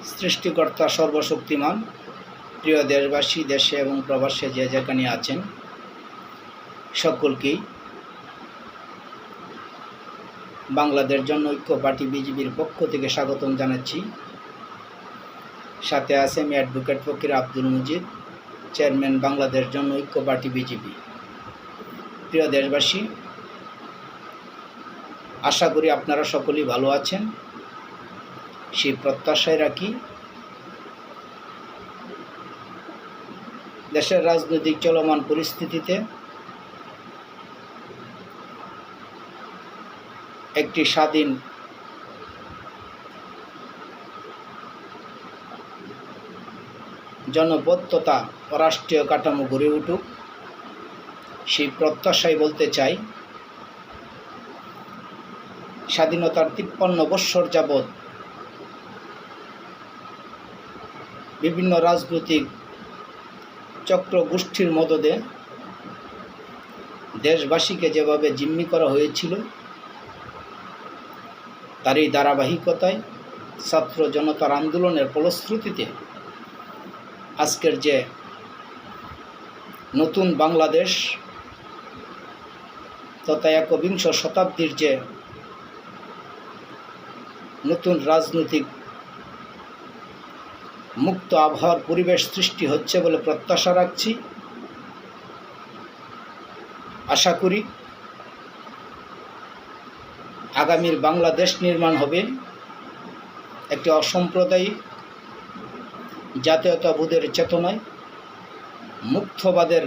সৃষ্টিকর্তা সর্বশক্তিমান। প্রিয় দেশবাসী, দেশে এবং প্রবাসে যে যেখানে আছেন সকলকেই বাংলাদেশ জনঐক্য পার্টি বিজেপির পক্ষ থেকে স্বাগতম জানাচ্ছি। সাথে আছেন advocate Fakir Abdul Majid, chairman Bangladesh Janaoikya party BJP. প্রিয় দেশবাসী, আশা করি আপনারা সকলেই ভালো আছেন, সেই প্রত্যাশায় রাখি। দেশের রাজনৈতিক চলমান পরিস্থিতিতে একটি স্বাধীন জনপদ তথা রাষ্ট্রীয় কাঠামো গড়ে উঠুক, সেই প্রত্যাশায় বলতে চাই, স্বাধীনতার 53 বৎসর যাবৎ বিভিন্ন রাজনৈতিক চক্র গোষ্ঠীর মদদে দেশবাসীকে যেভাবে জিম্মি করা হয়েছিল, তারই ধারাবাহিকতায় ছাত্র জনতার আন্দোলনের ফলশ্রুতিতে আজকের যে নতুন বাংলাদেশ তথা একবিংশ শতাব্দীর যে নতুন রাজনৈতিক মুক্ত আবহাওয়ার পরিবেশ সৃষ্টি হচ্ছে বলে প্রত্যাশা রাখছি। আশা করি আগামীর বাংলাদেশ নির্মাণ হবে একটি অসাম্প্রদায়িক জাতীয়তাবোধের চেতনায়, মুক্তবাদের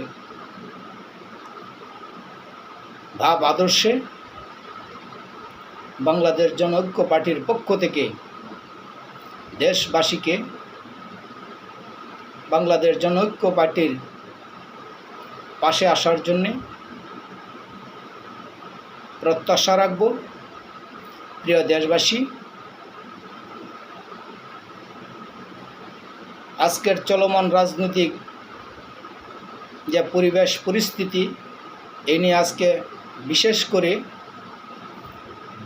ভাব আদর্শে। বাংলাদেশ জনঐক্য পার্টির পক্ষ থেকে দেশবাসীকে বাংলাদেশ জনঐক্য পার্টির পাশে আসার জন্যে প্রত্যাশা রাখব। প্রিয় দেশবাসী, আজকের চলমান রাজনৈতিক যে পরিবেশ পরিস্থিতি, এই নিয়ে আজকে বিশেষ করে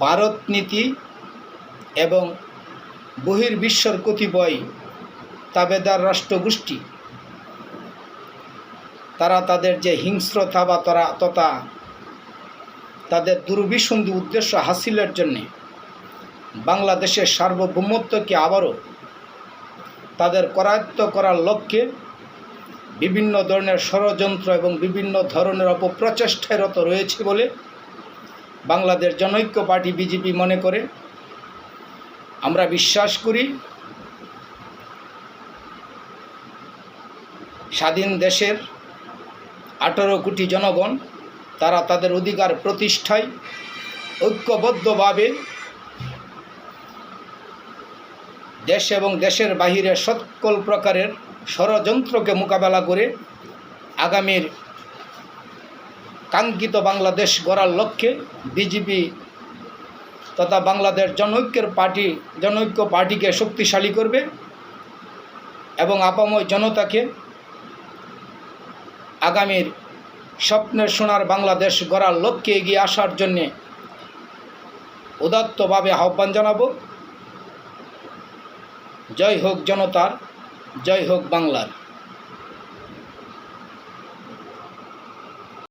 ভারত নীতি এবং বহির্বিশ্বর কতিপয় তাবেদার রাষ্ট্রগোষ্ঠী, তারা তাদের যে হিংস্রতা বা তথা তাদের দুর্বিসন্ধি উদ্দেশ্য হাসিলের জন্যে বাংলাদেশের সার্বভৌমত্বকে আবারও তাদের করায়ত্ত করার লক্ষ্যে বিভিন্ন ধরনের ষড়যন্ত্র এবং বিভিন্ন ধরনের অপপ্রচেষ্টায় রত রয়েছে বলে বাংলাদেশ জনৈক্য পার্টি বিজেপি মনে করে। আমরা বিশ্বাস করি স্বাধীন দেশের 18 কোটি জনগণ তারা তাদের অধিকার প্রতিষ্ঠায় ঐক্যবদ্ধভাবে দেশ এবং দেশের বাহিরে সকল প্রকারের ষড়যন্ত্রকে মোকাবেলা করে আগামীর কাঙ্ক্ষিত বাংলাদেশ গড়ার লক্ষ্যে বিজেপি তথা বাংলাদেশ জনৈক্য পার্টিকে শক্তিশালী করবে এবং আপাময় জনতাকে আগামীর স্বপ্নের সোনার বাংলাদেশ গড়ার লক্ষ্যে এগিয়ে আসার জন্যে উদাত্তভাবে আহ্বান জানাবো। জয় হোক জনতার, জয় হোক বাংলার।